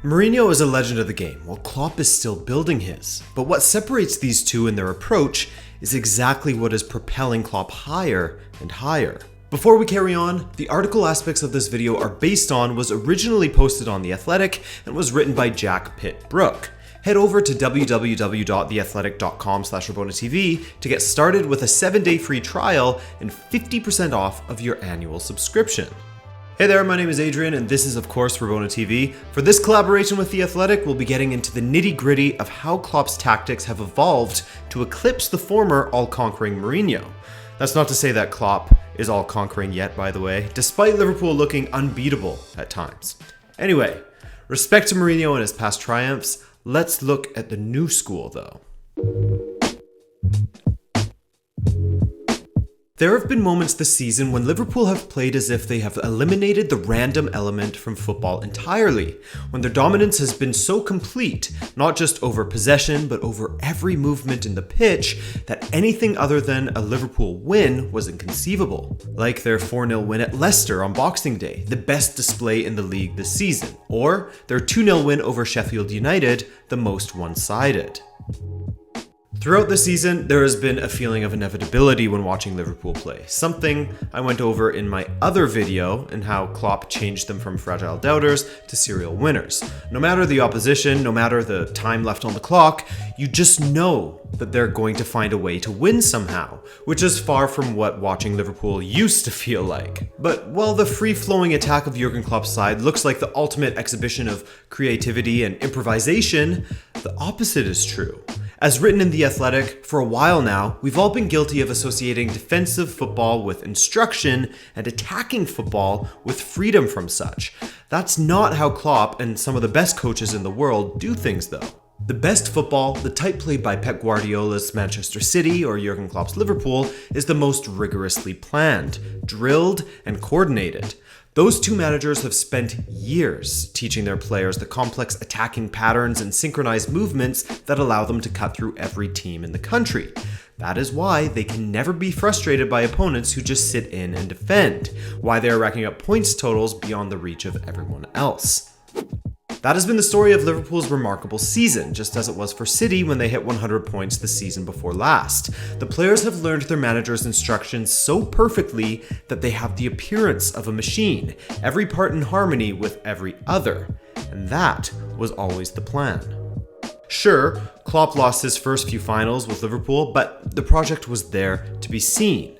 Mourinho is a legend of the game, while Klopp is still building his. But what separates these two in their approach is exactly what is propelling Klopp higher and higher. Before we carry on, the article aspects of this video are based on was originally posted on The Athletic and was written by Jack Pitt-Brooke. Head over to www.theathletic.com/RabonaTV to get started with a 7-day free trial and 50% off of your annual subscription. Hey there, my name is Adrian and this is of course Rabona TV. For this collaboration with The Athletic, we'll be getting into the nitty-gritty of how Klopp's tactics have evolved to eclipse the former all-conquering Mourinho. That's not to say that Klopp is all-conquering yet, by the way, despite Liverpool looking unbeatable at times. Anyway, respect to Mourinho and his past triumphs. Let's look at the new school though. There have been moments this season when Liverpool have played as if they have eliminated the random element from football entirely, when their dominance has been so complete, not just over possession, but over every movement in the pitch, that anything other than a Liverpool win was inconceivable. Like their 4-0 win at Leicester on Boxing Day, the best display in the league this season, or their 2-0 win over Sheffield United, the most one-sided. Throughout the season, there has been a feeling of inevitability when watching Liverpool play, something I went over in my other video and how Klopp changed them from fragile doubters to serial winners. No matter the opposition, no matter the time left on the clock, you just know that they're going to find a way to win somehow, which is far from what watching Liverpool used to feel like. But while the free-flowing attack of Jurgen Klopp's side looks like the ultimate exhibition of creativity and improvisation, the opposite is true. As written in The Athletic, for a while now, we've all been guilty of associating defensive football with instruction and attacking football with freedom from such. That's not how Klopp and some of the best coaches in the world do things though. The best football, the type played by Pep Guardiola's Manchester City or Jurgen Klopp's Liverpool, is the most rigorously planned, drilled, and coordinated. Those two managers have spent years teaching their players the complex attacking patterns and synchronized movements that allow them to cut through every team in the country. That is why they can never be frustrated by opponents who just sit in and defend, why they are racking up points totals beyond the reach of everyone else. That has been the story of Liverpool's remarkable season, just as it was for City when they hit 100 points the season before last. The players have learned their manager's instructions so perfectly that they have the appearance of a machine, every part in harmony with every other. And that was always the plan. Sure, Klopp lost his first few finals with Liverpool, but the project was there to be seen.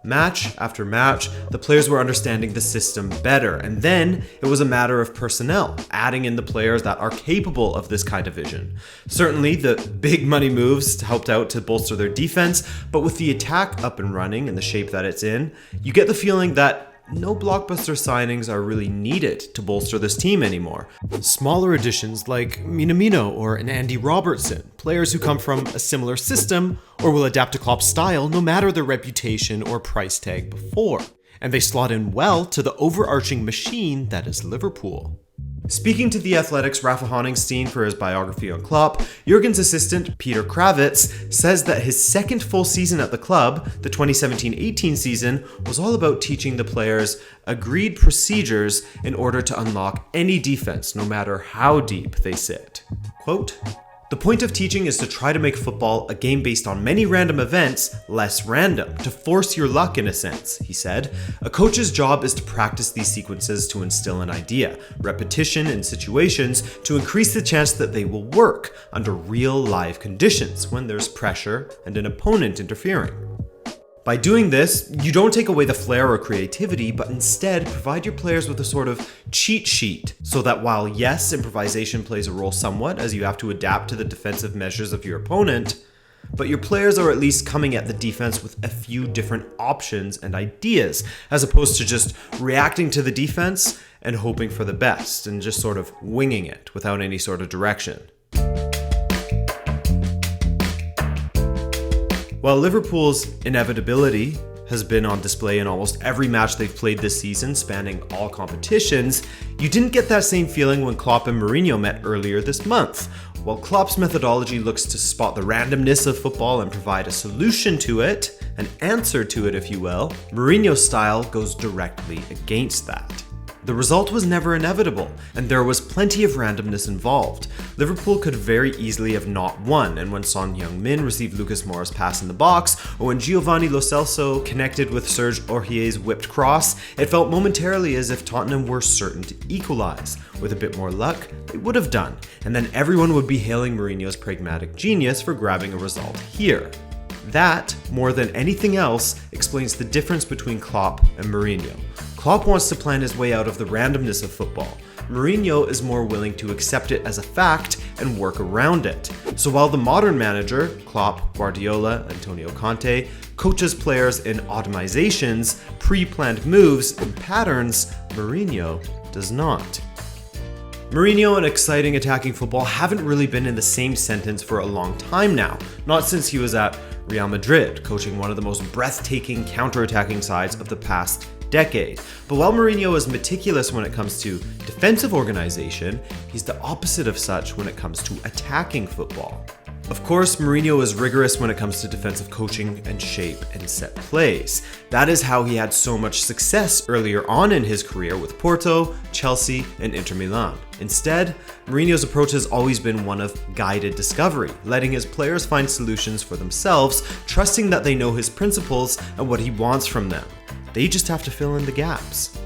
Match after match, the players were understanding the system better, and then it was a matter of personnel, adding in the players that are capable of this kind of vision. Certainly, the big money moves helped out to bolster their defense, but with the attack up and running in the shape that it's in, you get the feeling that no blockbuster signings are really needed to bolster this team anymore. Smaller additions like Minamino or an Andy Robertson, players who come from a similar system or will adapt to Klopp's style no matter their reputation or price tag before. And they slot in well to the overarching machine that is Liverpool. Speaking to The Athletic's Rafa Honigstein for his biography on Klopp, Jurgen's assistant, Peter Kravitz, says that his second full season at the club, the 2017-18 season, was all about teaching the players agreed procedures in order to unlock any defense, no matter how deep they sit. Quote, "The point of teaching is to try to make football, a game based on many random events, less random, to force your luck in a sense," he said. "A coach's job is to practice these sequences to instill an idea, repetition in situations to increase the chance that they will work under real live conditions when there's pressure and an opponent interfering. By doing this, you don't take away the flair or creativity, but instead provide your players with a sort of cheat sheet, so that while yes, improvisation plays a role somewhat as you have to adapt to the defensive measures of your opponent, but your players are at least coming at the defense with a few different options and ideas, as opposed to just reacting to the defense and hoping for the best, and just sort of winging it without any sort of direction." While Liverpool's inevitability has been on display in almost every match they've played this season, spanning all competitions, you didn't get that same feeling when Klopp and Mourinho met earlier this month. While Klopp's methodology looks to spot the randomness of football and provide a solution to it, an answer to it if you will, Mourinho's style goes directly against that. The result was never inevitable, and there was plenty of randomness involved. Liverpool could very easily have not won, and when Son Heung-min received Lucas Moura's pass in the box, or when Giovanni Lo Celso connected with Serge Aurier's whipped cross, it felt momentarily as if Tottenham were certain to equalize. With a bit more luck, they would have done, and then everyone would be hailing Mourinho's pragmatic genius for grabbing a result here. That, more than anything else, explains the difference between Klopp and Mourinho. Klopp wants to plan his way out of the randomness of football. Mourinho is more willing to accept it as a fact and work around it. So while the modern manager, Klopp, Guardiola, Antonio Conte, coaches players in automizations, pre-planned moves, and patterns, Mourinho does not. Mourinho and exciting attacking football haven't really been in the same sentence for a long time now, not since he was at Real Madrid, coaching one of the most breathtaking counter-attacking sides of the past decade. But while Mourinho is meticulous when it comes to defensive organization, he's the opposite of such when it comes to attacking football. Of course, Mourinho is rigorous when it comes to defensive coaching and shape and set plays. That is how he had so much success earlier on in his career with Porto, Chelsea, and Inter Milan. Instead, Mourinho's approach has always been one of guided discovery, letting his players find solutions for themselves, trusting that they know his principles and what he wants from them. They just have to fill in the gaps.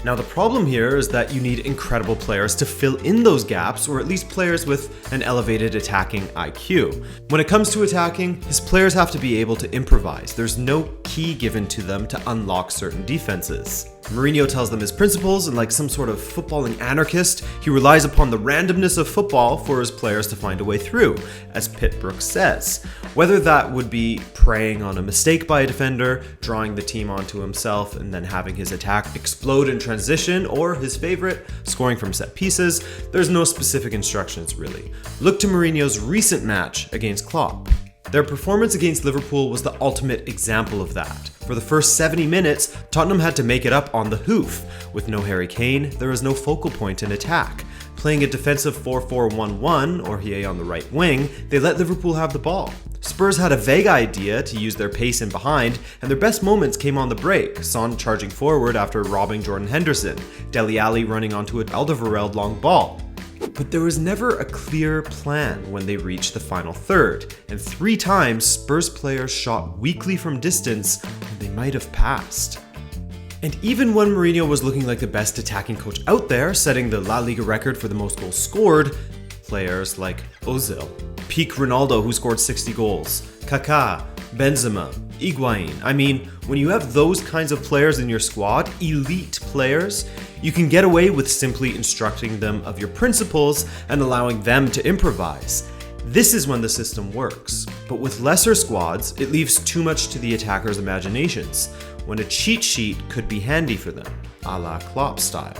Now the problem here is that you need incredible players to fill in those gaps, or at least players with an elevated attacking IQ. When it comes to attacking, his players have to be able to improvise. There's no key given to them to unlock certain defenses. Mourinho tells them his principles, and like some sort of footballing anarchist, he relies upon the randomness of football for his players to find a way through, as Pitt Brooks says. Whether that would be preying on a mistake by a defender, drawing the team onto himself, and then having his attack explode in transition, or his favorite, scoring from set pieces, there's no specific instructions really. Look to Mourinho's recent match against Klopp. Their performance against Liverpool was the ultimate example of that. For the first 70 minutes, Tottenham had to make it up on the hoof. With no Harry Kane, there was no focal point in attack. Playing a defensive 4-4-1-1, Aurier on the right wing, they let Liverpool have the ball. Spurs had a vague idea to use their pace in behind, and their best moments came on the break. Son charging forward after robbing Jordan Henderson, Dele Alli running onto an Alderweireld long ball. But there was never a clear plan when they reached the final third, and 3 times Spurs players shot weakly from distance when they might have passed. And even when Mourinho was looking like the best attacking coach out there, setting the La Liga record for the most goals scored, players like Ozil, peak Ronaldo who scored 60 goals, Kaká, Benzema, Higuain. I mean, when you have those kinds of players in your squad, elite players, you can get away with simply instructing them of your principles and allowing them to improvise. This is when the system works. But with lesser squads, it leaves too much to the attackers' imaginations, when a cheat sheet could be handy for them, a la Klopp style.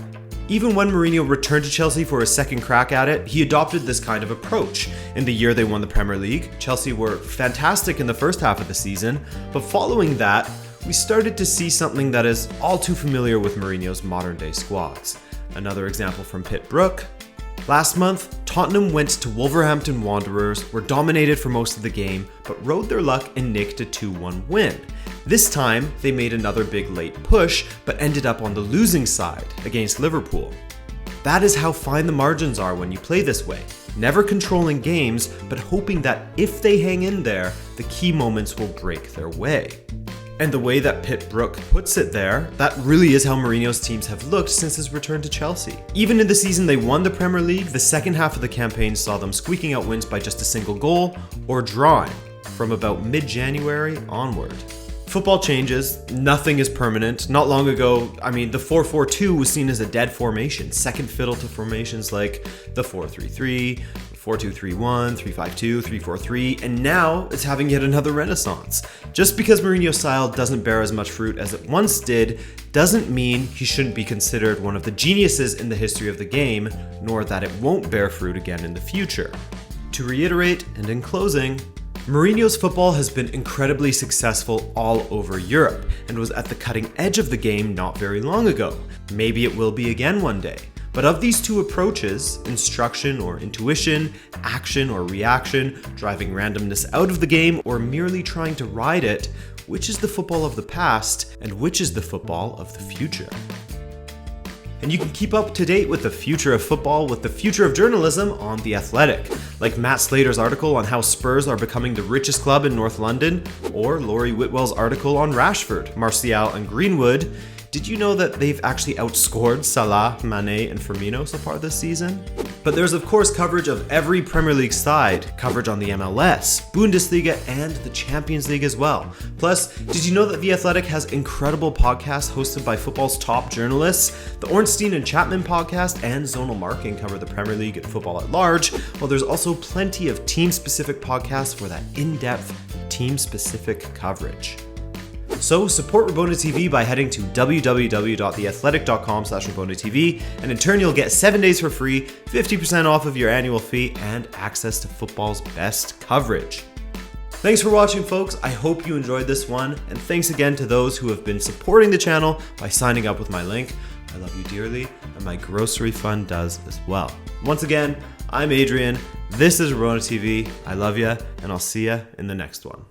Even when Mourinho returned to Chelsea for a second crack at it, he adopted this kind of approach. In the year they won the Premier League, Chelsea were fantastic in the first half of the season, but following that, we started to see something that is all too familiar with Mourinho's modern-day squads. Another example from Pitt Brook. Last month, Tottenham went to Wolverhampton Wanderers, were dominated for most of the game, but rode their luck and nicked a 2-1 win. This time, they made another big late push, but ended up on the losing side against Liverpool. That is how fine the margins are when you play this way. Never controlling games, but hoping that if they hang in there, the key moments will break their way. And the way that Pitt Brook puts it there, that really is how Mourinho's teams have looked since his return to Chelsea. Even in the season they won the Premier League, the second half of the campaign saw them squeaking out wins by just a single goal or drawing from about mid-January onward. Football changes, nothing is permanent. Not long ago, the 4-4-2 was seen as a dead formation, second fiddle to formations like the 4-3-3, 4-2-3-1, 3-5-2, 3-4-3, and now it's having yet another renaissance. Just because Mourinho's style doesn't bear as much fruit as it once did, doesn't mean he shouldn't be considered one of the geniuses in the history of the game, nor that it won't bear fruit again in the future. To reiterate, and in closing, Mourinho's football has been incredibly successful all over Europe, and was at the cutting edge of the game not very long ago. Maybe it will be again one day. But of these two approaches, instruction or intuition, action or reaction, driving randomness out of the game, or merely trying to ride it, which is the football of the past, and which is the football of the future? And you can keep up to date with the future of football with the future of journalism on The Athletic, like Matt Slater's article on how Spurs are becoming the richest club in North London, or Laurie Whitwell's article on Rashford, Martial, and Greenwood. Did you know that they've actually outscored Salah, Mane, and Firmino so far this season? But there's of course coverage of every Premier League side, coverage on the MLS, Bundesliga, and the Champions League as well. Plus, did you know that The Athletic has incredible podcasts hosted by football's top journalists? The Ornstein and Chapman podcast and Zonal Marking cover the Premier League and football at large, while there's also plenty of team-specific podcasts for that in-depth, team-specific coverage. So support Rabona TV by heading to www.theathletic.com/RabonaTV, and in turn you'll get 7 days for free, 50% off of your annual fee, and access to football's best coverage. Thanks for watching, folks. I hope you enjoyed this one, and thanks again to those who have been supporting the channel by signing up with my link. I love you dearly, and my grocery fund does as well. Once again, I'm Adrian. This is Rabona TV. I love you, and I'll see you in the next one.